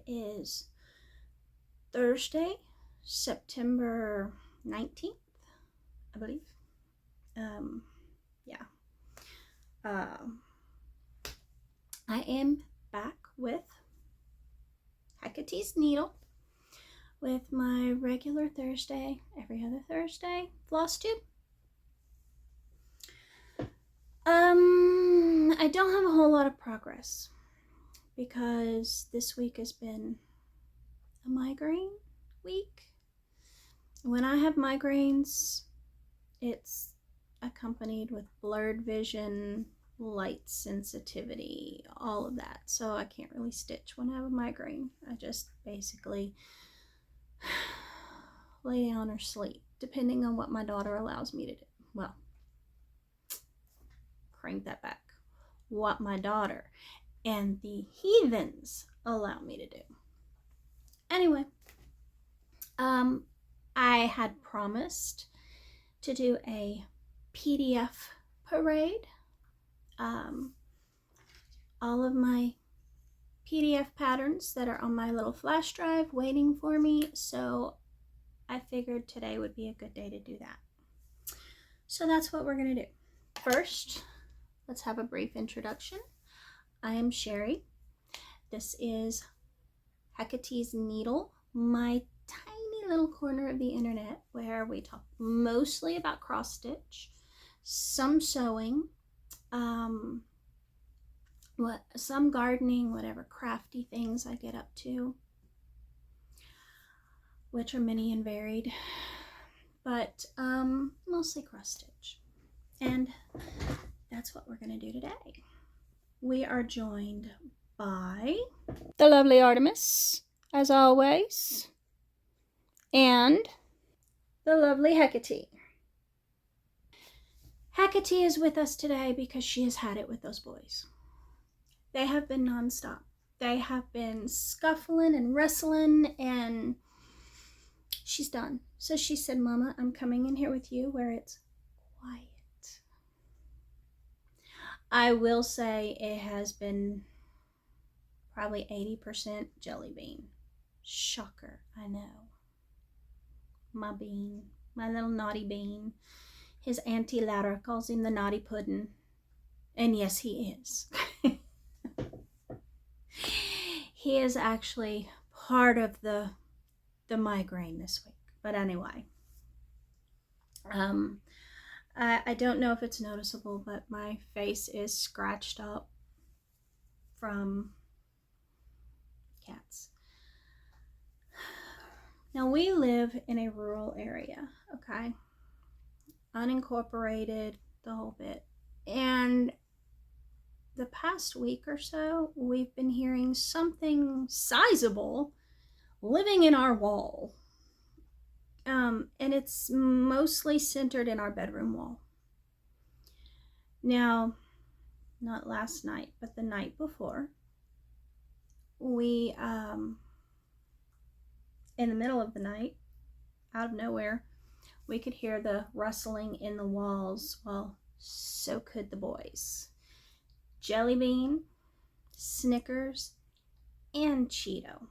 It is Thursday, September 19th, I believe. Yeah. I am back with Hecate's Needle with my regular Thursday, every other Thursday Flosstube. I don't have a whole lot of progress because this week has been a migraine week. When I have migraines, it's accompanied with blurred vision, light sensitivity, all of that. So I can't really stitch when I have a migraine. I just basically lay down or sleep, depending on what my daughter allows me to do. Well, crank that back. What my daughter and the heathens allow me to do. Anyway, I had promised to do a PDF parade. All of my PDF patterns that are on my little flash drive waiting for me, so I figured today would be a good day to do that. So that's what we're going to do. First, let's have a brief introduction. I am Sherry. This is Hecate's Needle, my tiny little corner of the internet where we talk mostly about cross stitch, some sewing, some gardening, whatever crafty things I get up to, which are many and varied, but mostly cross stitch. And that's what we're going to do today. We are joined by the lovely Artemis, as always, and the lovely Hecate. Hecate is with us today because she has had it with those boys. They have been nonstop. They have been scuffling and wrestling, and she's done. So she said, Mama, I'm coming in here with you where it's quiet. I will say it has been probably 80% jelly bean. Shocker, I know. My bean, my little naughty bean. His Auntie Lara calls him the naughty puddin'. And yes, he is. He is actually part of the migraine this week. But anyway, I don't know if it's noticeable, but my face is scratched up from cats. Now, we live in a rural area, okay? Unincorporated, the whole bit. And the past week or so, we've been hearing something sizable living in our wall. And it's mostly centered in our bedroom wall. Now, not last night, but the night before, we, in the middle of the night, out of nowhere, we could hear the rustling in the walls. Well, so could the boys. Jelly Bean, Snickers, and Cheeto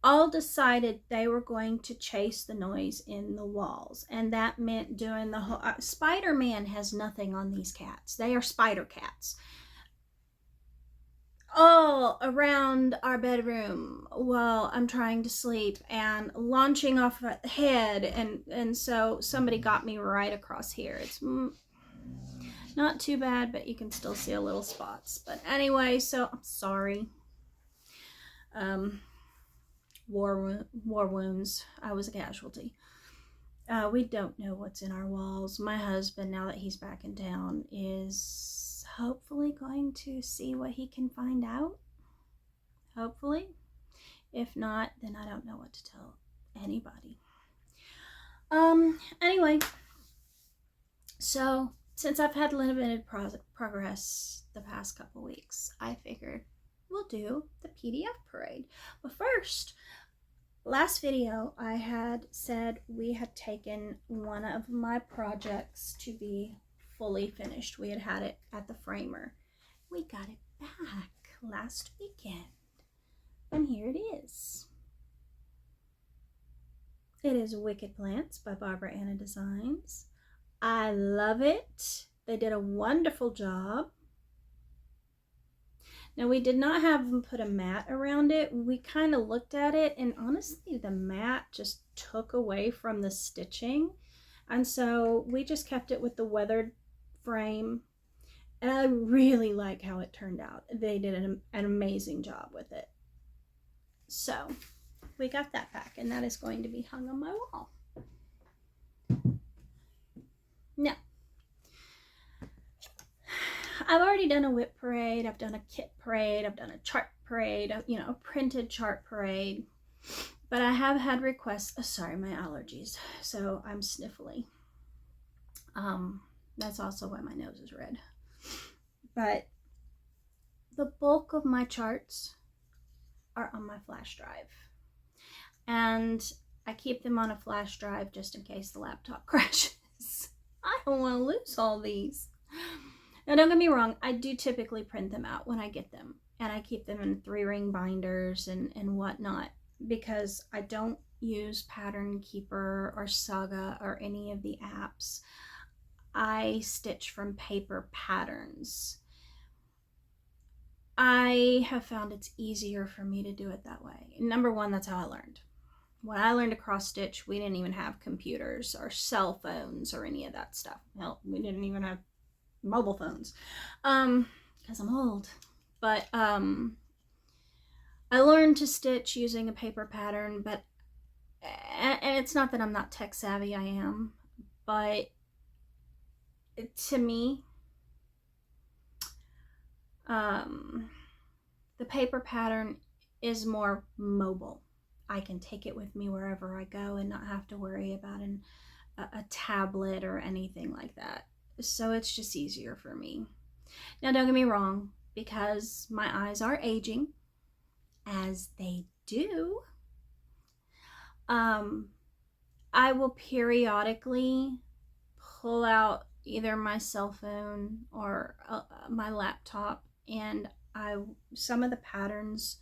all decided they were going to chase the noise in the walls, and that meant doing the whole Spider-Man has nothing on these cats. They are spider cats all around our bedroom while I'm trying to sleep and launching off the head, and so somebody got me right across here. It's not too bad, but you can still see a little spots. But anyway, so I'm sorry. War wounds. I was a casualty. We don't know what's in our walls. My husband, now that he's back in town, is hopefully going to see what he can find out. Hopefully. If not, then I don't know what to tell anybody. Anyway, so since I've had limited progress the past couple weeks, I figured we'll do the PDF parade. But first, last video I had said we had taken one of my projects to be fully finished. We had had it at the framer. We got it back last weekend. And here it is. It is Wicked Plants by Barbara Anna Designs. I love it. They did a wonderful job. Now, we did not have them put a mat around it. We kind of looked at it, and honestly, the mat just took away from the stitching. And so we just kept it with the weathered frame. And I really like how it turned out. They did an amazing job with it. So we got that back, and that is going to be hung on my wall. Now, I've already done a whip parade, I've done a kit parade, I've done a chart parade, a printed chart parade, but I have had requests, sorry, my allergies, so I'm sniffly. That's also why my nose is red. But the bulk of my charts are on my flash drive. And I keep them on a flash drive just in case the laptop crashes. I don't want to lose all these. Now, don't get me wrong, I do typically print them out when I get them. And I keep them in 3-ring binders and whatnot, because I don't use Pattern Keeper or Saga or any of the apps. I stitch from paper patterns. I have found it's easier for me to do it that way. Number one, that's how I learned. When I learned to cross stitch, we didn't even have computers or cell phones or any of that stuff. Hell, we didn't even have mobile phones, because I'm old. But I learned to stitch using a paper pattern, but and it's not that I'm not tech savvy, I am, but to me, the paper pattern is more mobile. I can take it with me wherever I go and not have to worry about a tablet or anything like that. So it's just easier for me. Now, don't get me wrong, because my eyes are aging, as they do, I will periodically pull out either my cell phone or my laptop, and some of the patterns,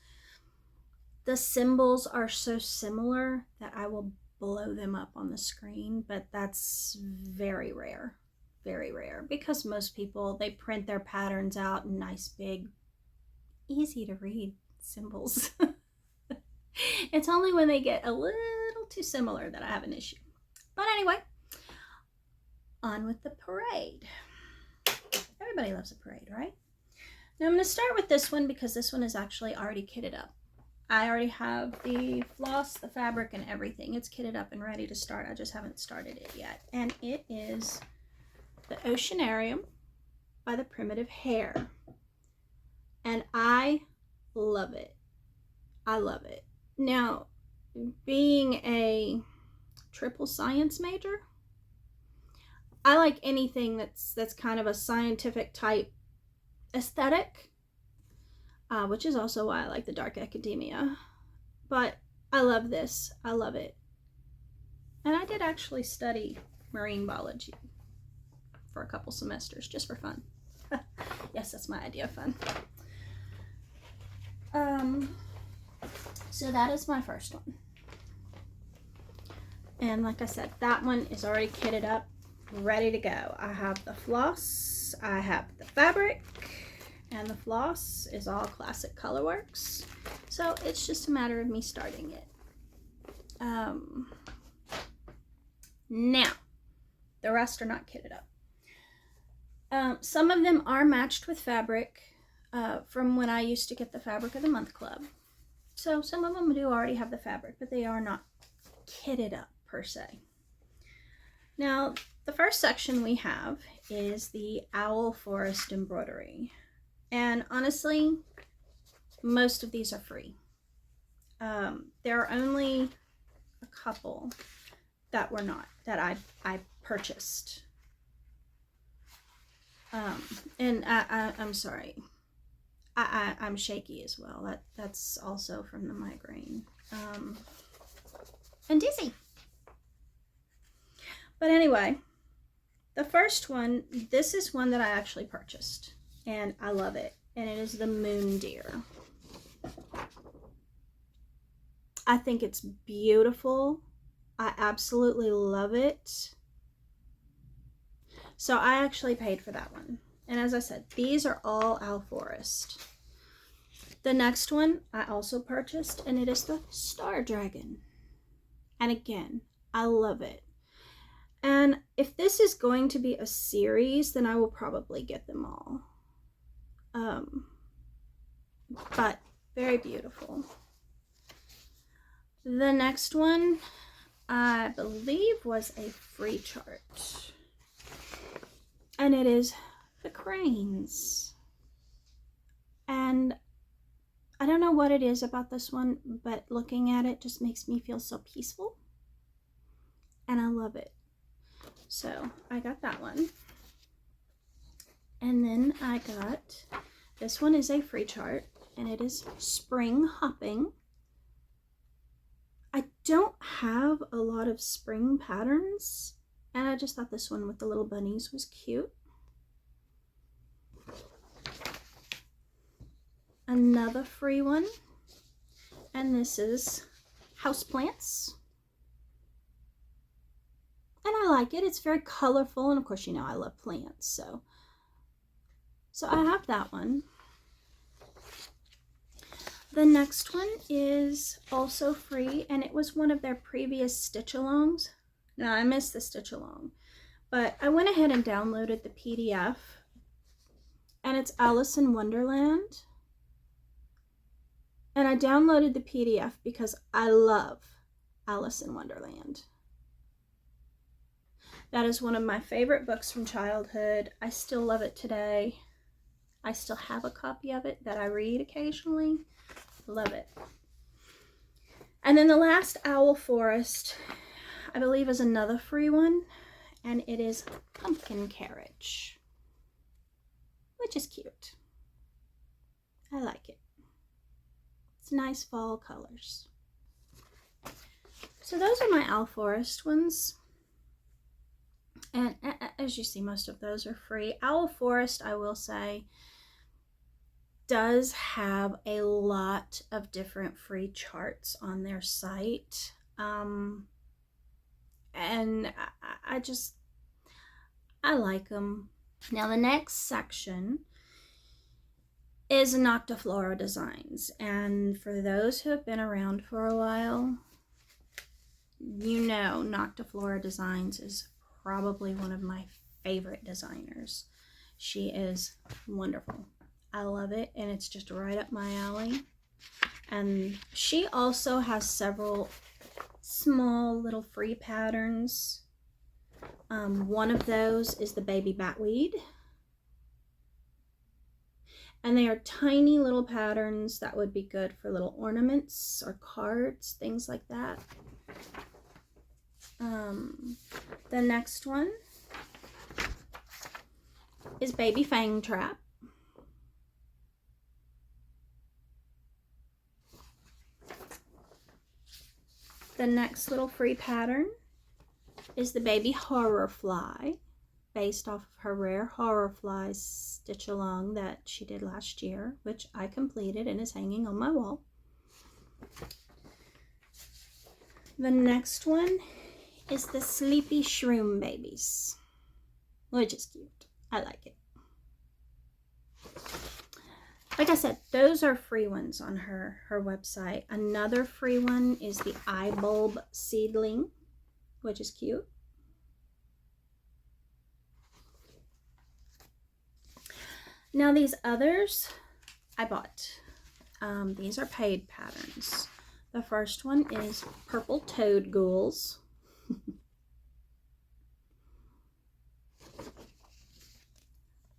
the symbols are so similar that I will blow them up on the screen, but that's very rare. Very rare, because most people, they print their patterns out in nice big, easy to read symbols. It's only when they get a little too similar that I have an issue. But anyway, on with the parade. Everybody loves a parade, right? Now I'm going to start with this one, because this one is actually already kitted up. I already have the floss, the fabric, and everything. It's kitted up and ready to start. I just haven't started it yet. And it is the Oceanarium by the Primitive Hare. And I love it. I love it. Now, being a triple science major, I like anything that's kind of a scientific type aesthetic, which is also why I like the dark academia. But I love this. I love it. And I did actually study marine biology for a couple semesters just for fun. Yes, that's my idea of fun. So that is my first one. And like I said, that one is already kitted up, ready to go. I have the floss, I have the fabric, and the floss is all classic Colorworks. So it's just a matter of me starting it. Now, the rest are not kitted up. Some of them are matched with fabric from when I used to get the Fabric of the Month Club. So some of them do already have the fabric, but they are not kitted up per se. Now, the first section we have is the Owl Forest embroidery. And honestly, most of these are free. There are only a couple that were not, that I purchased. And I'm sorry. I'm shaky as well. That's also from the migraine. And dizzy. But anyway, the first one, this is one that I actually purchased. And I love it. And it is the Moon Deer. I think it's beautiful. I absolutely love it. So I actually paid for that one. And as I said, these are all Owl Forest. The next one I also purchased, and it is the Star Dragon. And again, I love it. And if this is going to be a series, then I will probably get them all. But very beautiful. The next one, I believe, was a free chart. And it is the cranes. And I don't know what it is about this one, but looking at it just makes me feel so peaceful. And I love it. So I got that one. And then I got, this one is a free chart, and it is Spring Hopping. I don't have a lot of spring patterns, and I just thought this one with the little bunnies was cute. Another free one, and this is Houseplants. And I like it. It's very colorful, and of course, you know I love plants, so I have that one. The next one is also free, and it was one of their previous stitch-alongs. Now, I missed the stitch-along, but I went ahead and downloaded the PDF, and it's Alice in Wonderland. And I downloaded the PDF because I love Alice in Wonderland. That is one of my favorite books from childhood. I still love it today. I still have a copy of it that I read occasionally. Love it. And then the last Owl Forest, I believe, is another free one, and it is Pumpkin Carriage, which is cute. I like it. It's nice fall colors. So those are my Owl Forest ones. And as you see, most of those are free. Owl Forest, I will say, does have a lot of different free charts on their site. And I like them. Now the next section is Noctiflora Designs. And for those who have been around for a while, you know Noctiflora Designs is probably one of my favorite designers. She is wonderful. I love it, and it's just right up my alley. And she also has several small little free patterns. One of those is the baby batweed. And they are tiny little patterns that would be good for little ornaments or cards, things like that. The next one is Baby Fang Trap. The next little free pattern is the Baby Horror Fly, based off of her Rare Horror Fly stitch along that she did last year, which I completed and is hanging on my wall. The next one is the Sleepy Shroom Babies, which is cute. I like it. Like I said, those are free ones on her website. Another free one is the Eye Bulb Seedling, which is cute. Now these others I bought. These are paid patterns. The first one is Purple Toad Ghouls.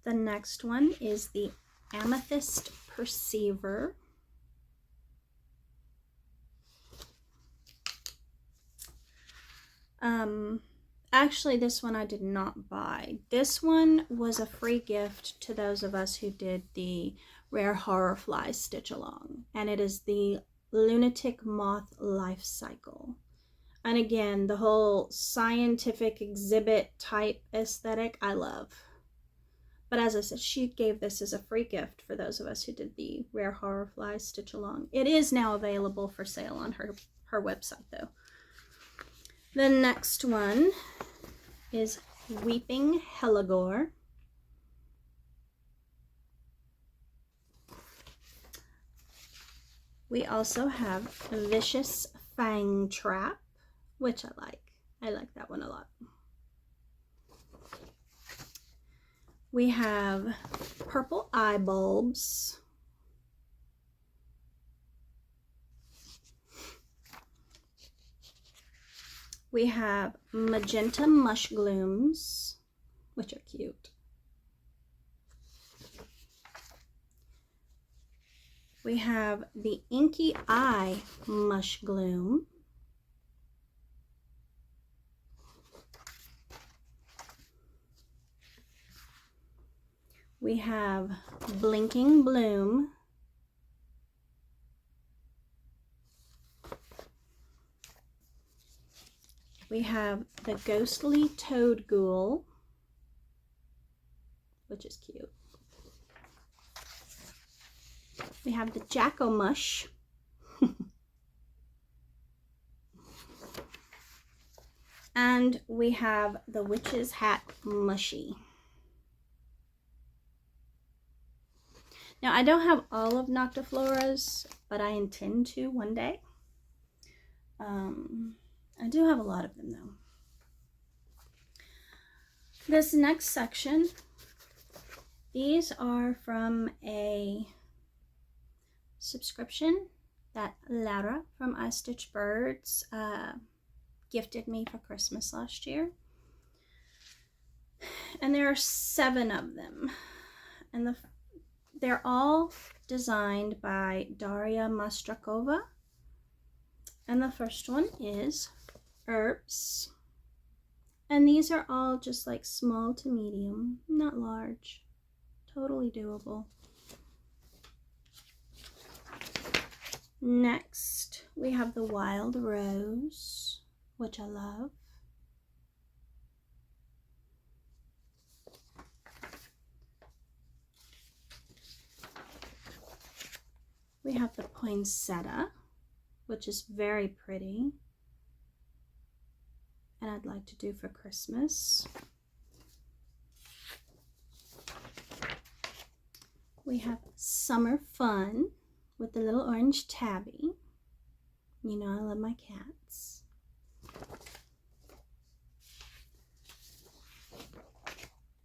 The next one is the Amethyst Perceiver. Actually, this one I did not buy. This one was a free gift to those of us who did the Rare Horror Fly stitch along, and it is the Lunatic Moth Life Cycle. And again, the whole scientific exhibit type aesthetic I love. But as I said, she gave this as a free gift for those of us who did the Rare Horror Fly stitch along. It is now available for sale on her her website though. The next one is Weeping Helligore. We also have Vicious Fang Trap, which I like. I like that one a lot. We have Purple Eye Bulbs. We have Magenta Mush Glooms, which are cute. We have the Inky Eye Mush Gloom. We have Blinking Bloom. We have the Ghostly Toad Ghoul, which is cute. We have the Jacko-Mush. And we have the Witch's Hat Mushy. Now, I don't have all of Noctiflora's, but I intend to one day. I do have a lot of them, though. This next section, these are from a subscription that Laura from I Stitch Birds gifted me for Christmas last year. And there are 7 of them. And they're all designed by Daria Mastrakova. And the first one is Herbs. And these are all just like small to medium, not large. Totally doable. Next, we have the Wild Rose, which I love. We have the Poinsettia, which is very pretty, and I'd like to do for Christmas. We have Summer Fun with the little orange tabby. You know I love my cats.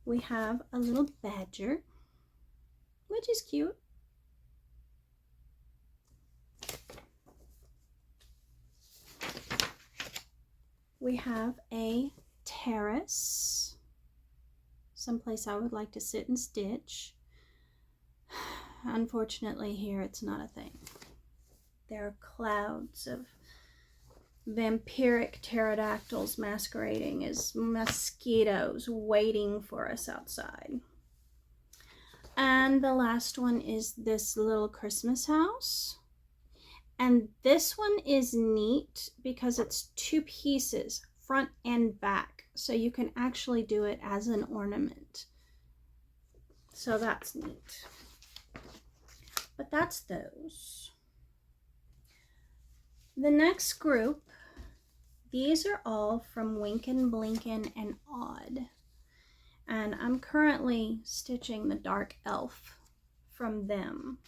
We have a little badger, which is cute. We have a terrace, someplace I would like to sit and stitch. Unfortunately, here it's not a thing. There are clouds of vampiric pterodactyls masquerading as mosquitoes waiting for us outside. And the last one is this little Christmas house. And this one is neat because it's 2 pieces, front and back. So you can actually do it as an ornament. So that's neat. But that's those. The next group, these are all from Winkin', Blinkin', and Odd. And I'm currently stitching the Dark Elf from them.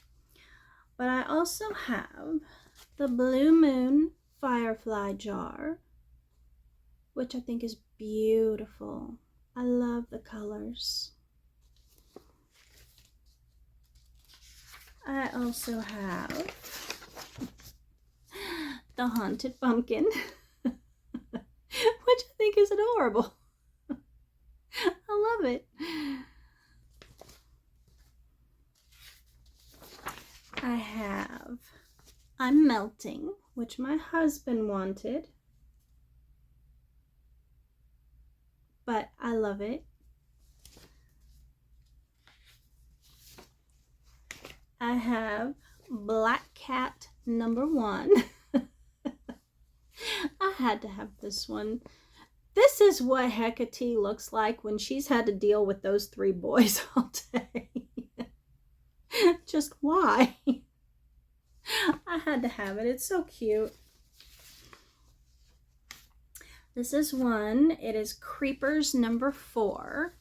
But I also have the Blue Moon Firefly Jar, which I think is beautiful. I love the colors. I also have the Haunted Pumpkin, which I think is adorable. I love it. I have I'm Melting, which my husband wanted, but I love it. I have Black Cat #1. I had to have this one. This is what Hecate looks like when she's had to deal with those 3 boys all day. Just why? I had to have it. It's so cute. This is one. It is Creepers number 4.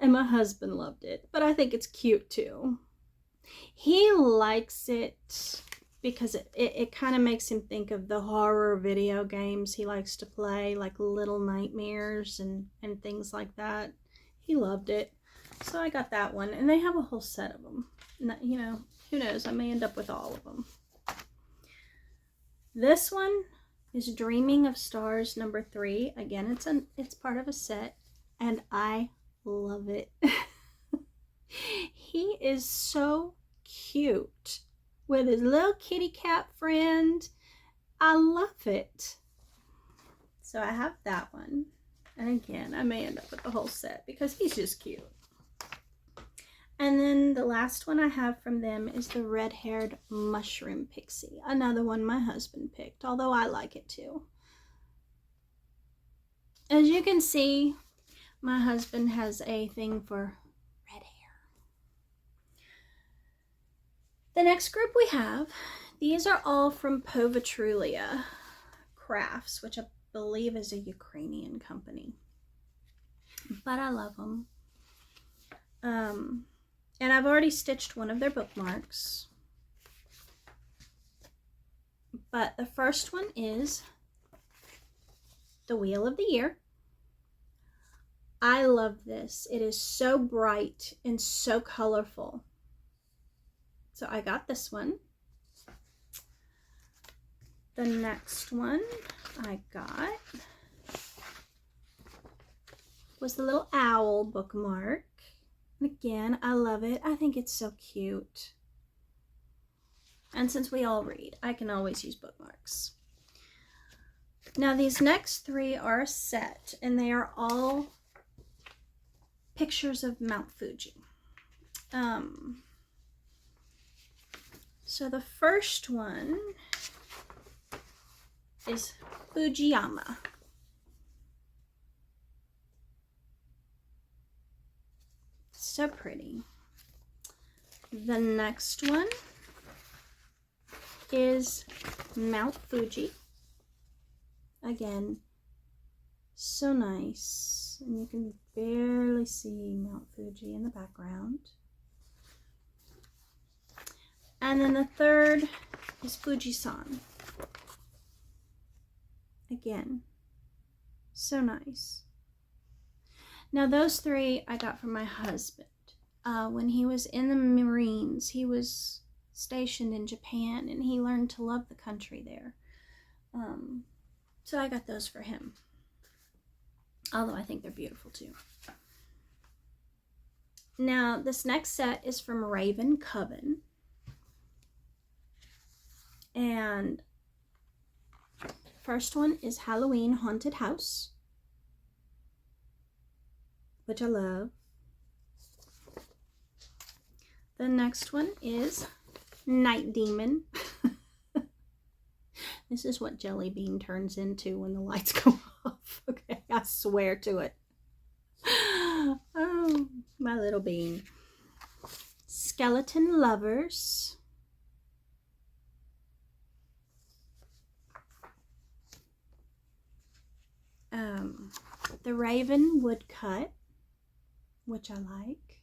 And my husband loved it, but I think it's cute too. He likes it because it kind of makes him think of the horror video games he likes to play, like Little Nightmares and things like that. He loved it. So I got that one, and they have a whole set of them. You know, who knows? I may end up with all of them. This one is Dreaming of Stars number 3. Again, it's part of a set, and I love it. He is so cute with his little kitty cat friend. I love it. So I have that one. And again, I may end up with the whole set because he's just cute. And then the last one I have from them is the red-haired mushroom pixie. Another one my husband picked, although I like it too. As you can see, my husband has a thing for red hair. The next group we have, these are all from Povatrulia Crafts, which I believe is a Ukrainian company. But I love them. And I've already stitched one of their bookmarks. But the first one is the Wheel of the Year. I love this. It is so bright and so colorful. So I got this one. The next one I got was the little owl bookmark. And again, I love it. I think it's so cute. And since we all read, I can always use bookmarks. Now these next 3 are a set, and they are all pictures of Mount Fuji. So the first one is Fujiyama. So pretty. The next one is Mount Fuji. Again, so nice. And you can barely see Mount Fuji in the background. And then the third is Fuji-san. Again, so nice. Now those 3 I got from my husband. When he was in the Marines, he was stationed in Japan, and he learned to love the country there. So I got those for him. Although I think they're beautiful too. Now this next set is from Raven Coven. And first one is Halloween Haunted House, which I love. The next one is Night Demon. This is what Jelly Bean turns into when the lights go off. Okay, I swear to it. Oh, my little bean. Skeleton Lovers. The Raven Woodcut, which I like.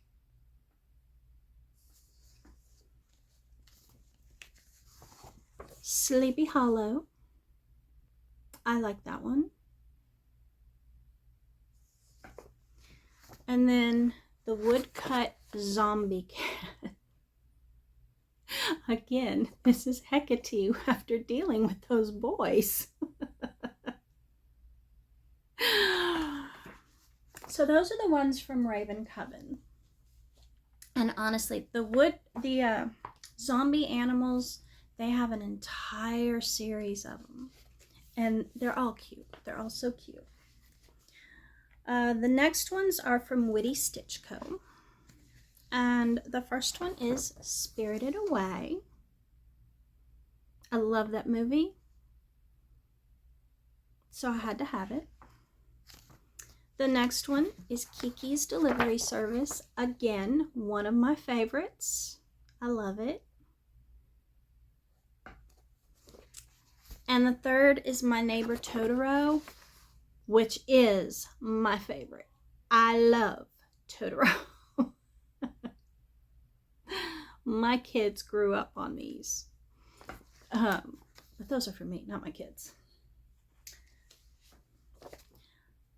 Sleepy Hollow. I like that one. And then the Woodcut Zombie Cat. Again, this is Hecate after dealing with those boys. So those are the ones from Raven Coven. And honestly, the zombie animals, they have an entire series of them. And they're all cute. They're all so cute. The next ones are from Witty Stitch Co. And the first one is Spirited Away. I love that movie, so I had to have it. The next one is Kiki's Delivery Service. Again, one of my favorites. I love it. And the third is My Neighbor Totoro. which is my favorite. I love Totoro. My kids grew up on these. But those are for me, not my kids.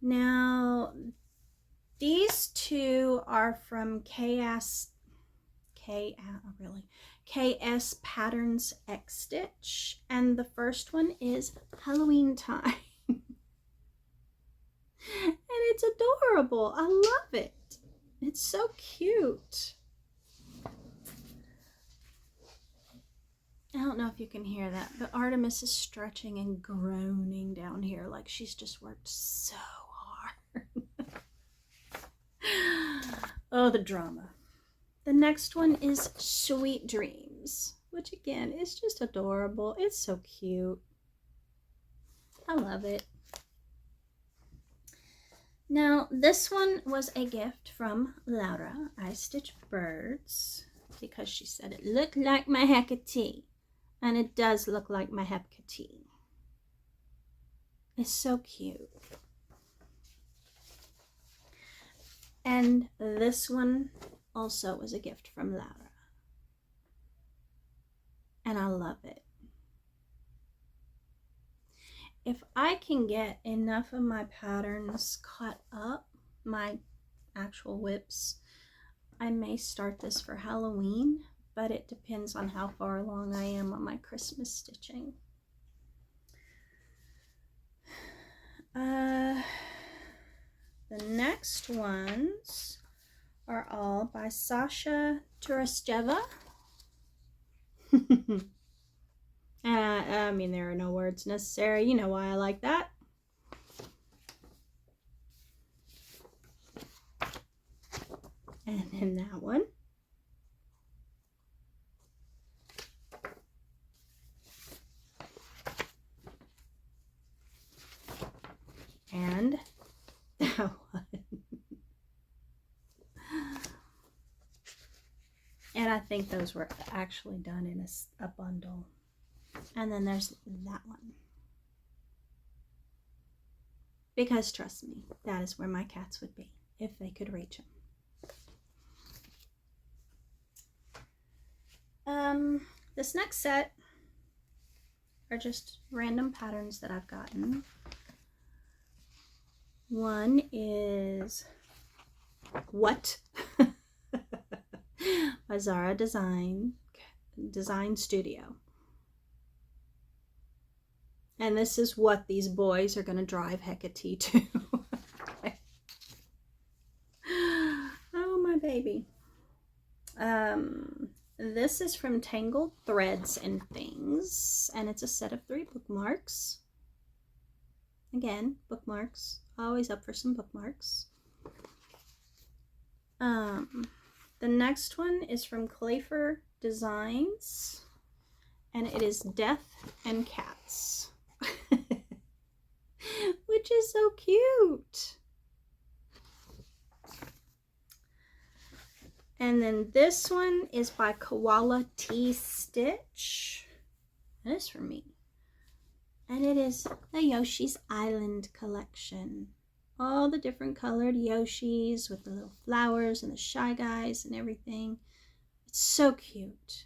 Now, these two are from KS Patterns X Stitch, and the first one is Halloween Time. And it's adorable. I love it. It's so cute. I don't know if you can hear that, but Artemis is stretching and groaning down here like she's just worked so hard. Oh, the drama. The next one is Sweet Dreams, which again is just adorable. It's so cute. I love it. Now, this one was a gift from Laura. I Stitch Birds because she said it looked like my Hecate. And it does look like my Hecate. It's so cute. And this one also was a gift from Laura. And I love it. If I can get enough of my patterns cut up, my actual whips, I may start this for Halloween, but it depends on how far along I am on my Christmas stitching. The next ones are all by Sasha Turasteva. I mean, there are no words necessary. You know why I like that. And then that one. And that one. And I think those were actually done in a bundle. And then there's that one. Because trust me, that is where my cats would be if they could reach them. This next set are just random patterns that I've gotten. One is What? By Zara Design Studio. And this is what these boys are going to drive Hecate to. Oh, my baby. This is from Tangled Threads and Things, and it's a set of 3 bookmarks. Again, bookmarks. Always up for some bookmarks. The next one is from Clayfer Designs, and it is Death and Cats. Which is so cute. And then this one is by Koala Tea Stitch. That is for me. And it is the Yoshi's Island collection. All the different colored Yoshis with the little flowers and the Shy Guys and everything. It's so cute.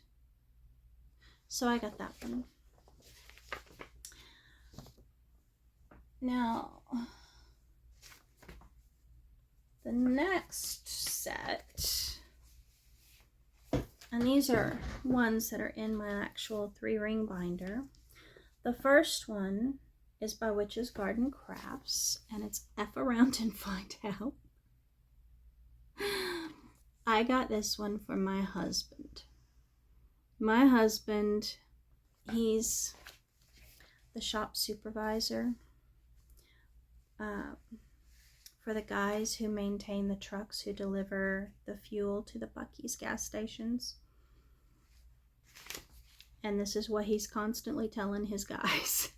So I got that one. Now, the next set, and these are ones that are in my actual 3-ring binder. The first one is by Witch's Garden Crafts, and it's F Around and Find Out. I got this one for my husband. My husband, he's the shop supervisor for the guys who maintain the trucks who deliver the fuel to the Buc-ee's gas stations. And this is what he's constantly telling his guys.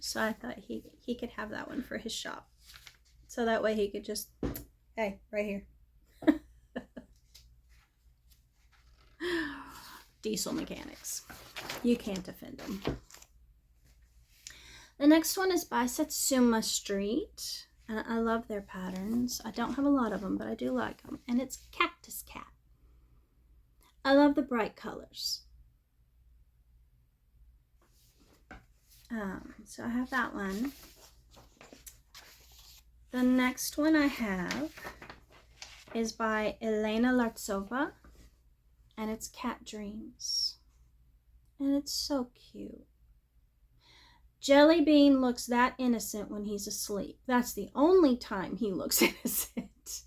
So I thought he could have that one for his shop. So that way he could just, hey, right here. Diesel mechanics. You can't offend them. The next one is by Satsuma Street. And I love their patterns. I don't have a lot of them, but I do like them. And it's Cactus Cat. I love the bright colors. So I have that one. The next one I have is by Elena Lartsova, and it's Cat Dreams. And it's so cute. Jelly Bean looks that innocent when he's asleep. That's the only time he looks innocent.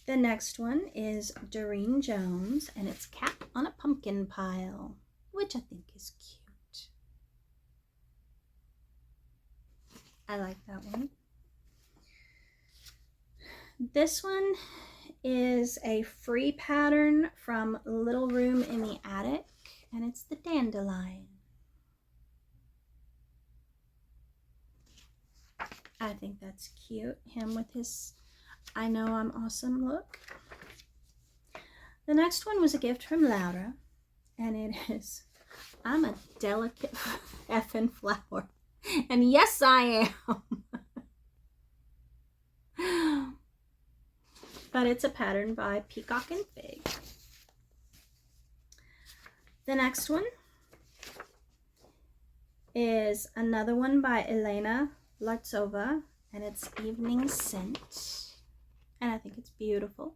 The next one is Doreen Jones, and it's Cat on a Pumpkin Pile, which I think is cute. I like that one. This one is a free pattern from Little Room in the Attic, and it's the Dandelion. I think that's cute. Him with his I know I'm awesome look. The next one was a gift from Laura, and it is I'm a delicate effing flower. And yes, I am. But it's a pattern by Peacock and Fig. The next one is another one by Elena Lartsova, and it's Evening Scent. And I think it's beautiful.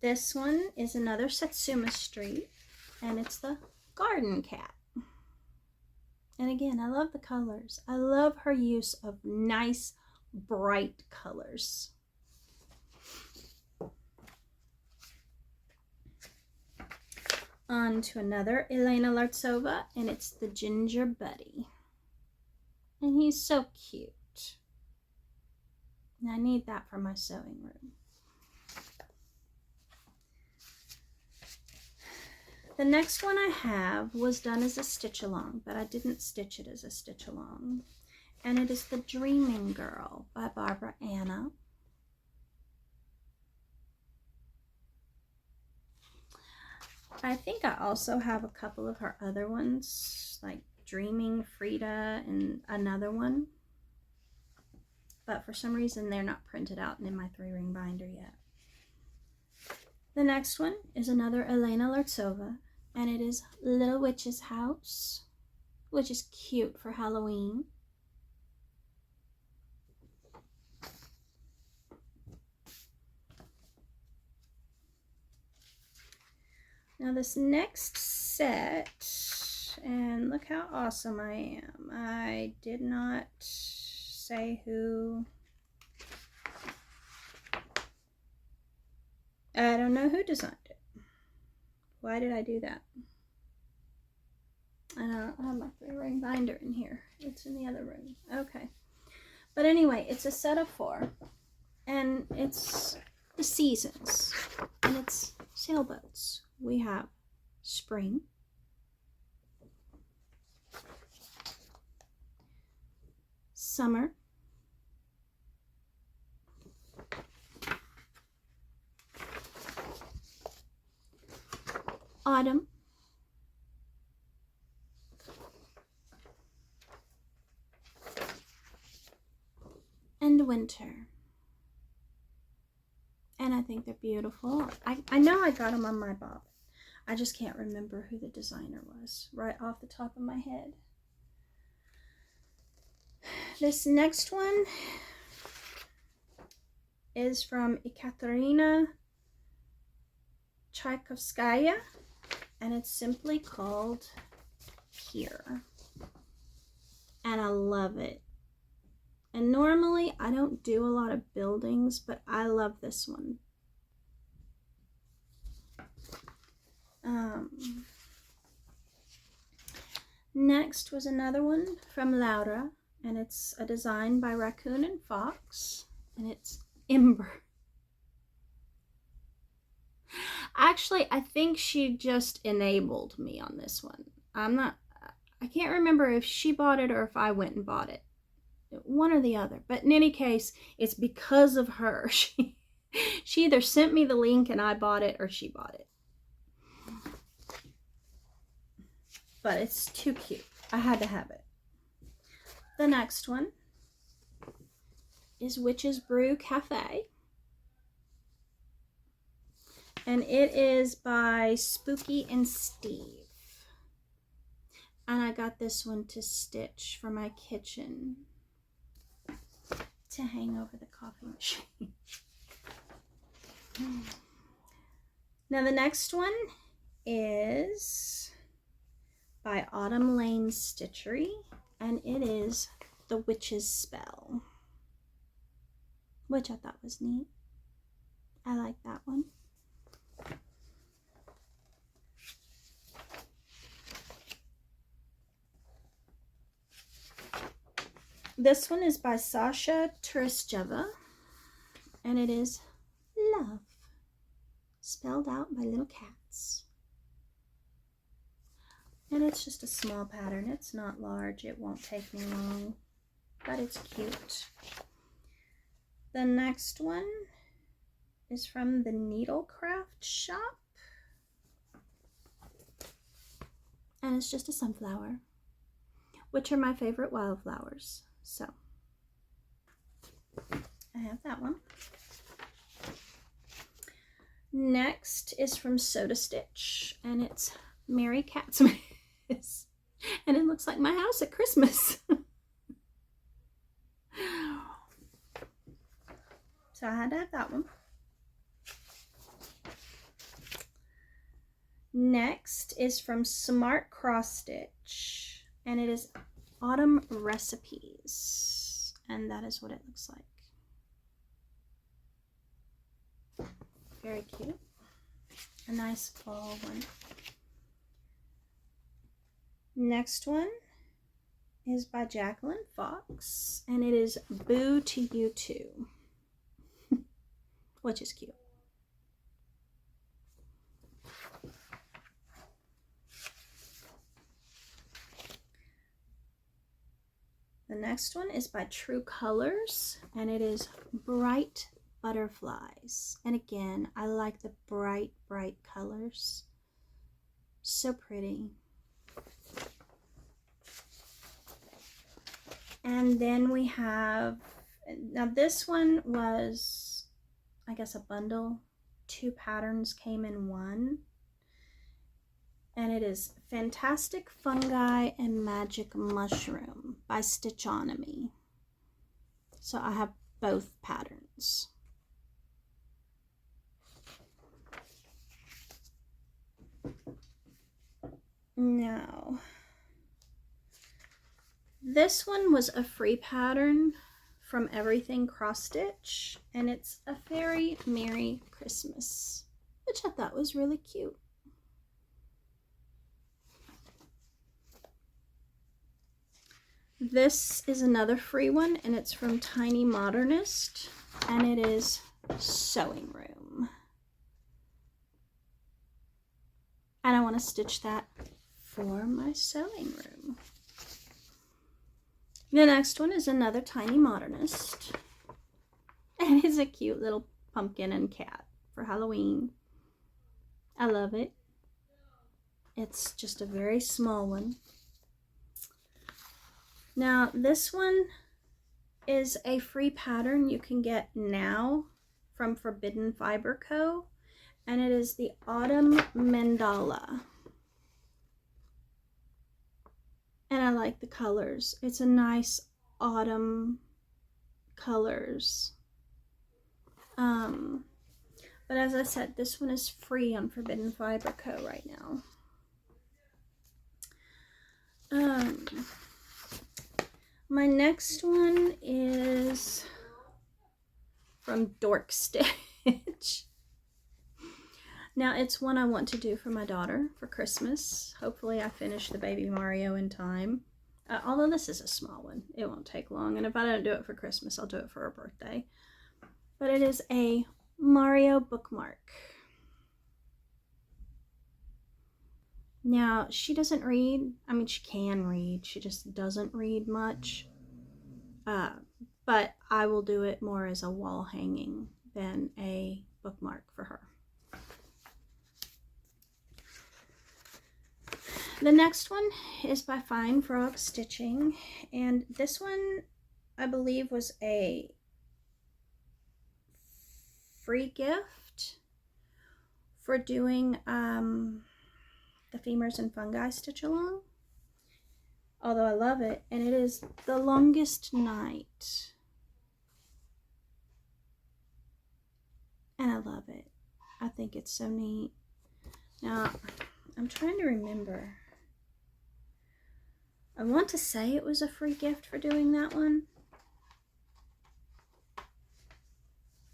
This one is another Satsuma Street, and it's the Garden Cat. And again, I love the colors. I love her use of nice, bright colors. On to another Elena Lartsova, and it's the Ginger Buddy. And he's so cute. And I need that for my sewing room. The next one I have was done as a stitch along, but I didn't stitch it as a stitch along. And it is The Dreaming Girl by Barbara Anna. I think I also have a couple of her other ones, like Dreaming Frida and another one. But for some reason, they're not printed out in my 3-ring binder yet. The next one is another Elena Lartsova, and it is Little Witch's House, which is cute for Halloween. Now this next set, and look how awesome I am. I did not say who. I don't know who designed it. Why did I do that? I don't have my 3-ring binder in here. It's in the other room. Okay. But anyway, it's a set of 4. And it's the seasons. And it's sailboats. We have spring, summer, autumn, and winter. And I think they're beautiful. I know I got them on my bob. I just can't remember who the designer was right off the top of my head. This next one is from Ekaterina Tchaikovskaya, and it's simply called Here. And I love it. And normally I don't do a lot of buildings, but I love this one. Next was another one from Laura, and it's a design by Raccoon and Fox, and it's Ember. Actually, I think she just enabled me on this one. I can't remember if she bought it or if I went and bought it. One or the other. But in any case, it's because of her. She either sent me the link and I bought it, or she bought it. But it's too cute. I had to have it. The next one is Witch's Brew Cafe. And it is by Spooky and Steve. And I got this one to stitch for my kitchen to hang over the coffee machine. Now the next one is by Autumn Lane Stitchery, and it is The Witch's Spell, which I thought was neat. I like that one. This one is by Sasha Turistjeva, and it is Love, spelled out by little cats. And it's just a small pattern. It's not large. It won't take me long, but it's cute. The next one is from the Needlecraft shop, and it's just a sunflower, which are my favorite wildflowers. So I have that one. Next is from Soda Stitch, and it's Merry Catsmas. And it looks like my house at Christmas. So I had to have that one. Next is from Smart Cross Stitch, and it is Autumn Recipes, and that is what it looks like. Very cute. A nice fall one. Next one is by Jacqueline Fox, and it is Boo to You Too, which is cute. The next one is by True Colors, and it is Bright Butterflies. And again, I like the bright, bright colors. So pretty. And then we have, now this one was, I guess, a bundle. 2 patterns came in one. And it is Fantastic Fungi and Magic Mushroom by Stitchonomy. So I have both patterns. Now, this one was a free pattern from Everything Cross Stitch, and it's A Very Merry Christmas, which I thought was really cute. This is another free one, and it's from Tiny Modernist, and it is Sewing Room. And I want to stitch that for my sewing room. The next one is another Tiny Modernist, and it's a cute little pumpkin and cat for Halloween. I love it. It's just a very small one. Now, this one is a free pattern you can get now from Forbidden Fiber Co. And it is the Autumn Mandala. And I like the colors. It's a nice autumn colors. But as I said, this one is free on Forbidden Fiber Co. right now. My next one is from Dork Stitch. Now, it's one I want to do for my daughter for Christmas. Hopefully I finish the Baby Mario in time. Although this is a small one, it won't take long. And if I don't do it for Christmas, I'll do it for her birthday. But it is a Mario bookmark. Now, she doesn't read. I mean, she can read. She just doesn't read much. But I will do it more as a wall hanging than a bookmark for her. The next one is by Fine Frog Stitching, and this one I believe was a free gift for doing the Femurs and Fungi stitch along. Although I love it, and it is The Longest Night. And I love it. I think it's so neat. Now, I'm trying to remember. I want to say it was a free gift for doing that one.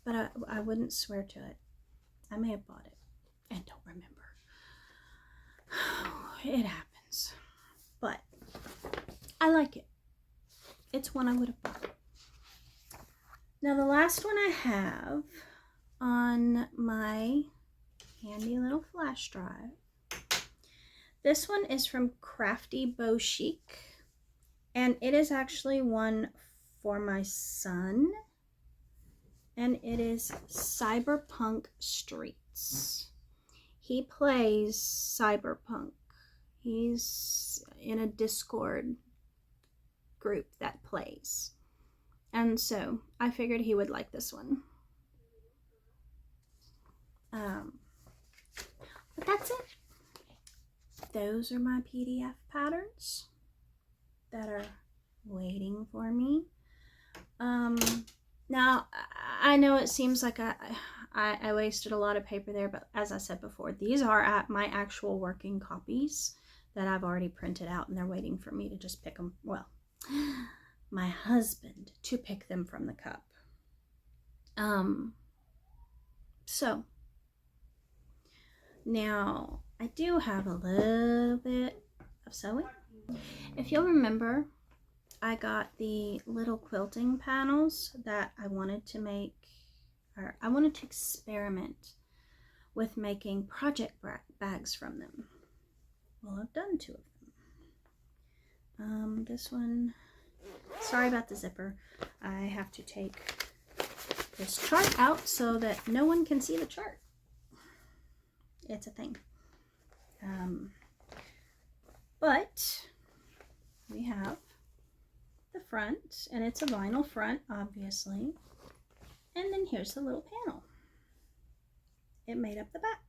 But I wouldn't swear to it. I may have bought it and don't remember. It happens. But I like it. It's one I would have bought. Now the last one I have on my handy little flash drive. This one is from Crafty Beau Chic, and it is actually one for my son, and it is Cyberpunk Streets. He plays Cyberpunk. He's in a Discord group that plays, and so I figured he would like this one. But that's it. Those are my PDF patterns that are waiting for me. Now I know it seems like I wasted a lot of paper there, but as I said before, these are at my actual working copies that I've already printed out, and they're waiting for me to just pick them. Well, my husband to pick them from the cup. So now I do have a little bit of sewing. If you'll remember, I got the little quilting panels that I wanted to make, or I wanted to experiment with making project bags from them. Well, I've done 2 of them. This one, sorry about the zipper. I have to take this chart out so that no one can see the chart. It's a thing. But we have the front, and it's a vinyl front, obviously. And then here's the little panel. It made up the back.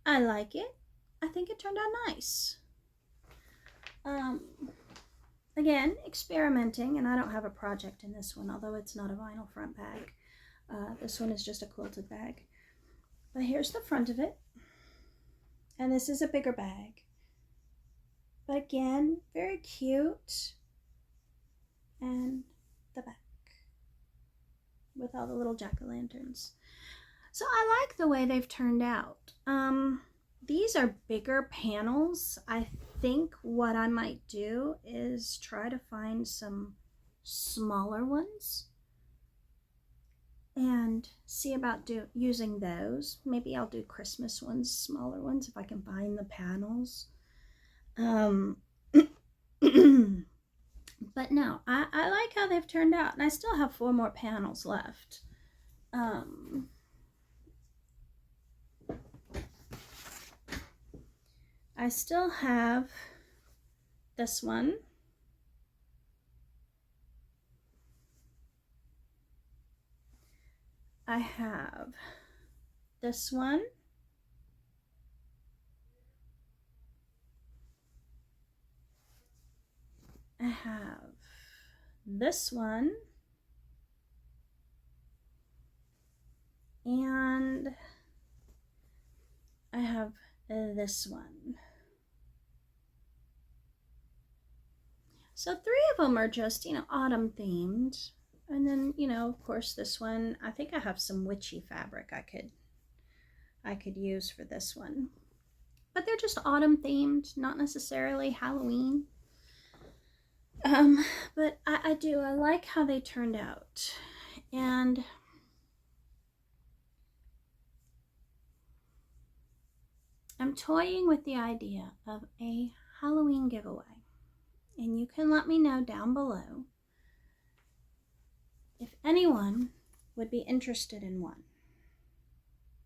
I like it. I think it turned out nice. Again, experimenting, and I don't have a project in this one, although it's not a vinyl front bag. This one is just a quilted bag. But here's the front of it. And this is a bigger bag. But again, very cute. And the back with all the little jack-o'-lanterns. So I like the way they've turned out. These are bigger panels. I think what I might do is try to find some smaller ones and see about using those. Maybe I'll do Christmas ones, smaller ones, if I can find the panels. But no, I like how they've turned out, and I still have 4 more panels left. I still have this one. I have this one. I have this one. And I have this one. So 3 of them are just, autumn themed. And then, of course, this one, I think I have some witchy fabric I could use for this one. But they're just autumn themed, not necessarily Halloween. But I like how they turned out. And I'm toying with the idea of a Halloween giveaway. And you can let me know down below if anyone would be interested in one.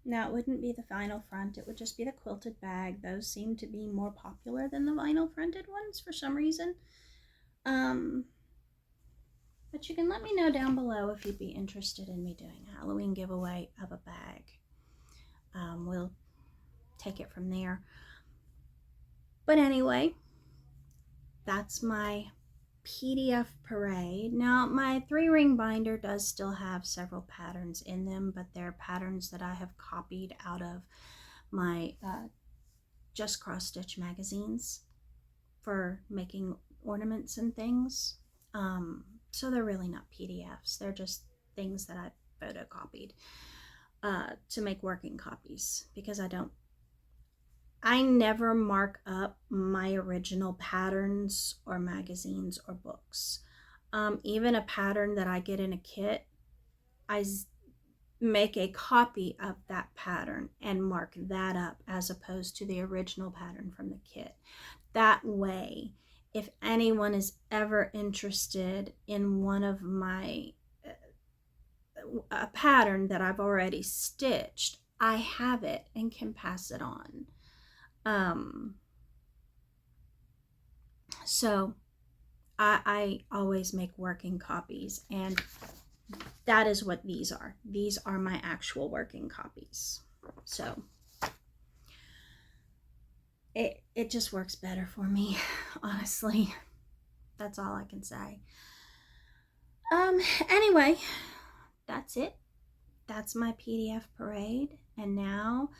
Now, it wouldn't be the vinyl front, it would just be the quilted bag. Those seem to be more popular than the vinyl fronted ones for some reason. But you can let me know down below if you'd be interested in me doing a Halloween giveaway of a bag. We'll take it from there. But anyway, that's my PDF parade. Now, my 3-ring binder does still have several patterns in them, but they're patterns that I have copied out of my Just Cross Stitch magazines for making ornaments and things. So they're really not PDFs. They're just things that I photocopied to make working copies, because I never mark up my original patterns or magazines or books. Even a pattern that I get in a kit, I make a copy of that pattern and mark that up as opposed to the original pattern from the kit. That way, if anyone is ever interested in one of my a pattern that I've already stitched, I have it and can pass it on. So I always make working copies, and that is what these are. These are my actual working copies. So it just works better for me, honestly. That's all I can say. Anyway, that's it. That's my PDF parade. And now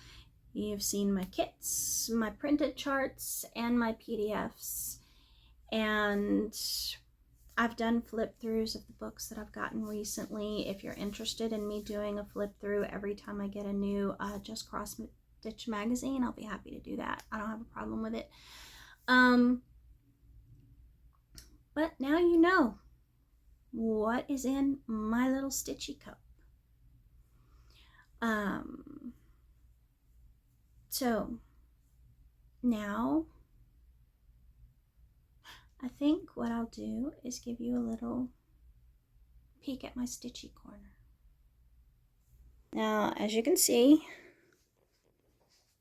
you've seen my kits, my printed charts, and my PDFs. And I've done flip throughs of the books that I've gotten recently. If you're interested in me doing a flip through every time I get a new Just Cross Stitch magazine, I'll be happy to do that. I don't have a problem with it. But now you know what is in my little stitchy cup. So now I think what I'll do is give you a little peek at my stitchy corner. Now, as you can see,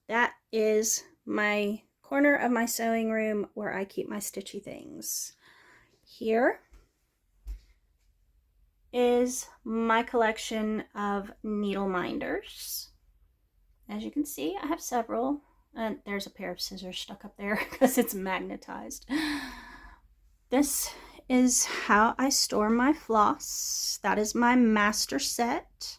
that is my corner of my sewing room where I keep my stitchy things. Here is my collection of needle minders. As you can see, I have several, and there's a pair of scissors stuck up there because it's magnetized. This is how I store my floss. That is my master set.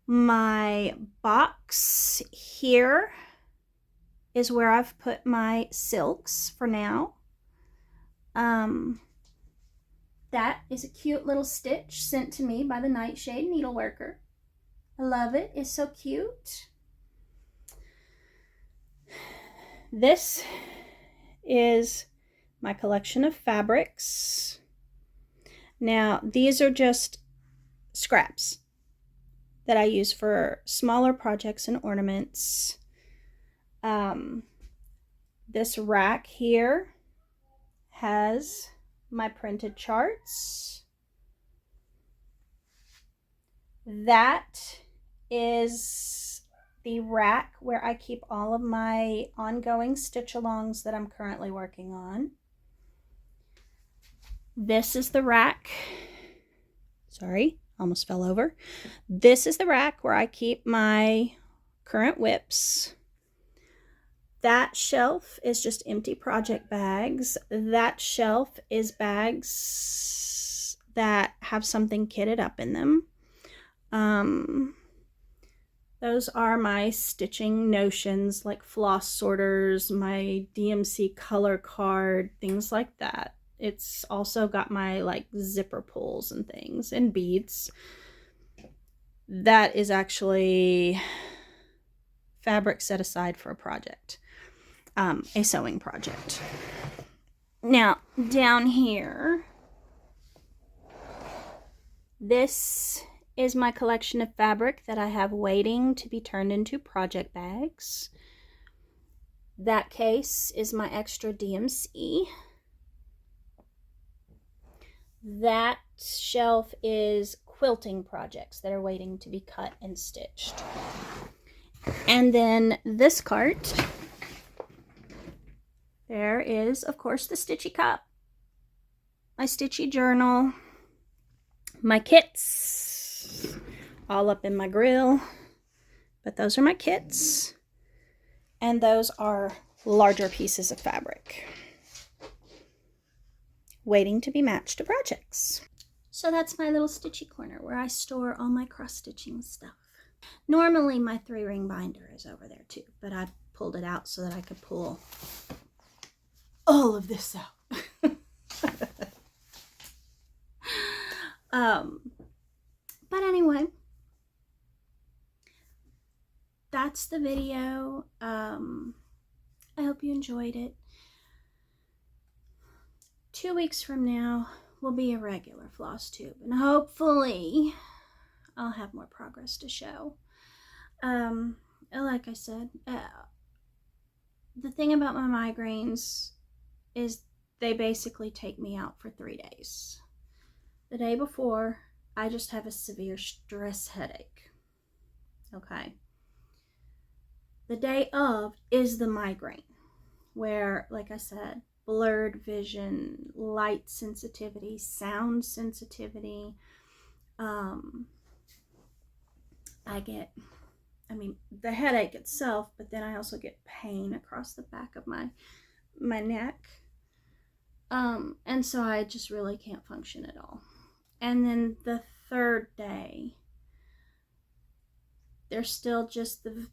My box here is where I've put my silks for now. That is a cute little stitch sent to me by the Nightshade Needleworker. I love it. It's so cute. This is my collection of fabrics. Now, these are just scraps that I use for smaller projects and ornaments. This rack here has my printed charts. That is the rack where I keep all of my ongoing stitch-alongs that I'm currently working on. This is the rack. Sorry, almost fell over. This is the rack where I keep my current whips. That shelf is just empty project bags. That shelf is bags that have something kitted up in them. Those are my stitching notions, like floss sorters, my DMC color card, things like that. It's also got my like zipper pulls and things and beads. That is actually fabric set aside for a project, a sewing project. Now, down here, this is my collection of fabric that I have waiting to be turned into project bags. That case is my extra DMC. That shelf is quilting projects that are waiting to be cut and stitched. And then this cart, there is, of course, the Stitchy cup, my Stitchy journal, my kits, all up in my grill. But those are my kits, and those are larger pieces of fabric waiting to be matched to projects. So that's my little Stitchy corner where I store all my cross-stitching stuff. Normally my 3-ring binder is over there too, but I pulled it out so that I could pull all of this out. But anyway, that's the video. I hope you enjoyed it. 2 weeks from now will be a regular Flosstube, and hopefully I'll have more progress to show. Like I said, the thing about my migraines is they basically take me out for 3 days. The day before, I just have a severe stress headache. Okay. The day of is the migraine, where, like I said, blurred vision, light sensitivity, sound sensitivity. The headache itself, but then I also get pain across the back of my neck. And so I just really can't function at all. And then the 3rd day, there's still just the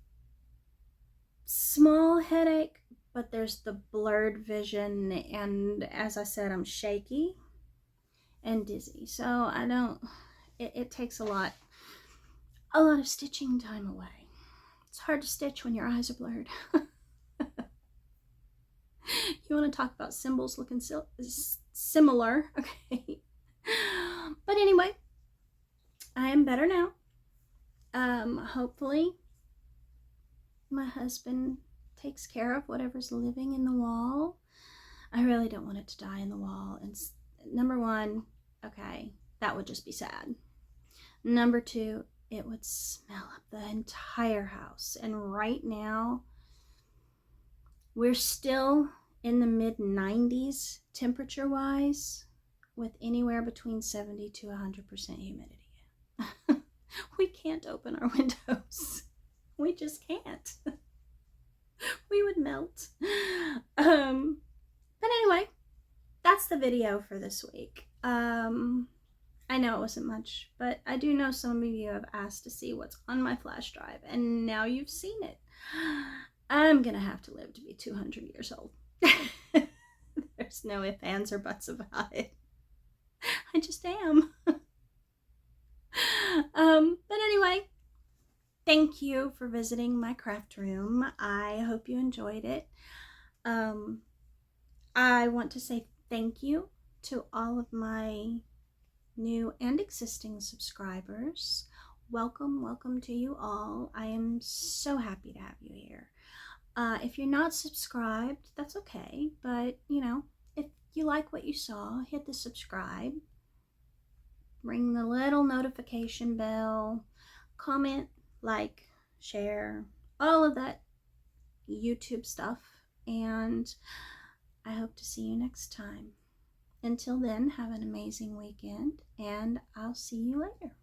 small headache, but there's the blurred vision, and as I said, I'm shaky and dizzy. So it takes a lot of stitching time away. It's hard to stitch when your eyes are blurred. You want to talk about symbols looking similar, okay? But anyway, I am better now. Hopefully my husband takes care of whatever's living in the wall. I really don't want it to die in the wall. And number 1, okay, that would just be sad. Number 2, it would smell up the entire house. And right now, we're still in the mid-90s temperature-wise, with anywhere between 70 to 100% humidity. We can't open our windows. We just can't. We would melt. But anyway, that's the video for this week. I know it wasn't much, but I do know some of you have asked to see what's on my flash drive, and now you've seen it. I'm gonna have to live to be 200 years old. There's no ifs, ands, or buts about it. I just am. But anyway, thank you for visiting my craft room. I hope you enjoyed it. I want to say thank you to all of my new and existing subscribers. Welcome to you all. I am so happy to have you here. If you're not subscribed, that's okay, but if you like what you saw, hit the subscribe, ring the little notification bell, comment, like, share, all of that YouTube stuff, and I hope to see you next time. Until then, have an amazing weekend, and I'll see you later.